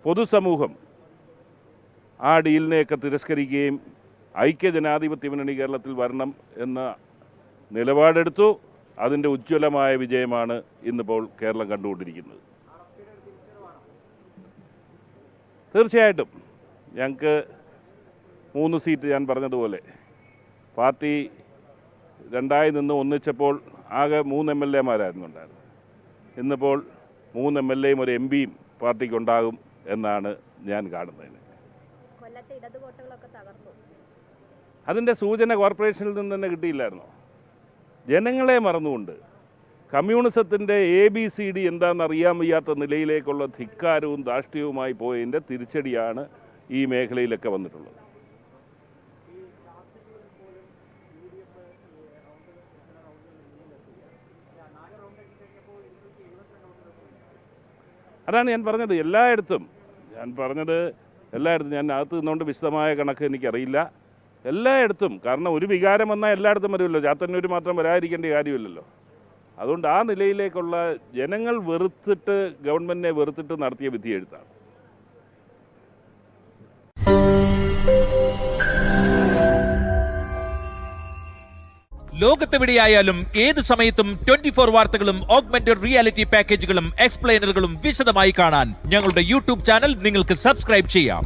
പൊതുസമൂഹം ആ ഡീലിനെയൊക്കെ തിരസ്കരിക്കുകയും ഐക്യജനാധിപത്യ മുന്നണി കേരളത്തിൽ വരണം എന്ന നിലപാടെടുത്തു. അതിൻ്റെ ഉജ്ജ്വലമായ വിജയമാണ് ഇന്നിപ്പോൾ കേരളം കണ്ടുകൊണ്ടിരിക്കുന്നത്. തീർച്ചയായിട്ടും ഞങ്ങൾക്ക് 3 സീറ്റ് ഞാൻ പറഞ്ഞതുപോലെ പാർട്ടി 2ആയി നിന്ന് ഒന്നിച്ചപ്പോൾ ആകെ 3 MLA ഉണ്ടായിരുന്നത്. ഇന്നിപ്പോൾ 3 MLAയും ഒരു MPയും പാർട്ടിക്കുണ്ടാകും എന്നാണ് ഞാൻ കാണുന്നത്. അതിൻ്റെ സൂചന കോർപ്പറേഷനിൽ നിന്ന് തന്നെ കിട്ടിയില്ലായിരുന്നോ? ജനങ്ങളെ മറന്നുകൊണ്ട് കമ്മ്യൂണിസത്തിൻ്റെ ABCD എന്താണെന്ന് അറിയാൻ വയ്യാത്ത നിലയിലേക്കുള്ള ധിക്കാരവും ധാർഷ്ട്യവുമായി പോയതിൻ്റെ തിരിച്ചടിയാണ് ഈ മേഖലയിലൊക്കെ വന്നിട്ടുള്ളത്. അതാണ് ഞാൻ പറഞ്ഞത്. എല്ലായിടത്തും ഞാൻ അകത്ത് നിന്നുകൊണ്ട് വിശദമായ കണക്ക് എനിക്കറിയില്ല. എല്ലായിടത്തും, കാരണം ഒരു വികാരം വന്നാൽ എല്ലായിടത്തും വരുമല്ലോ, ചാത്തന്നൂർ മാത്രം വരാതിരിക്കേണ്ട കാര്യമില്ലല്ലോ. അതുകൊണ്ട് ആ നിലയിലേക്കുള്ള ജനങ്ങൾ വെറുത്തിട്ട്, ഗവൺമെൻറ്റിനെ വെറുത്തിട്ട് നടത്തിയ വിധിയെഴുത്താണ്. ലോകത്തെവിടെയായാലും ഏത് സമയത്തും 24 വാർത്തകളും ഓഗ്മെന്റഡ് റിയാലിറ്റി പാക്കേജുകളും എക്സ്പ്ലെയിനറുകളും വിശദമായി കാണാൻ ഞങ്ങളുടെ യൂട്യൂബ് ചാനൽ നിങ്ങൾക്ക് സബ്സ്ക്രൈബ് ചെയ്യാം.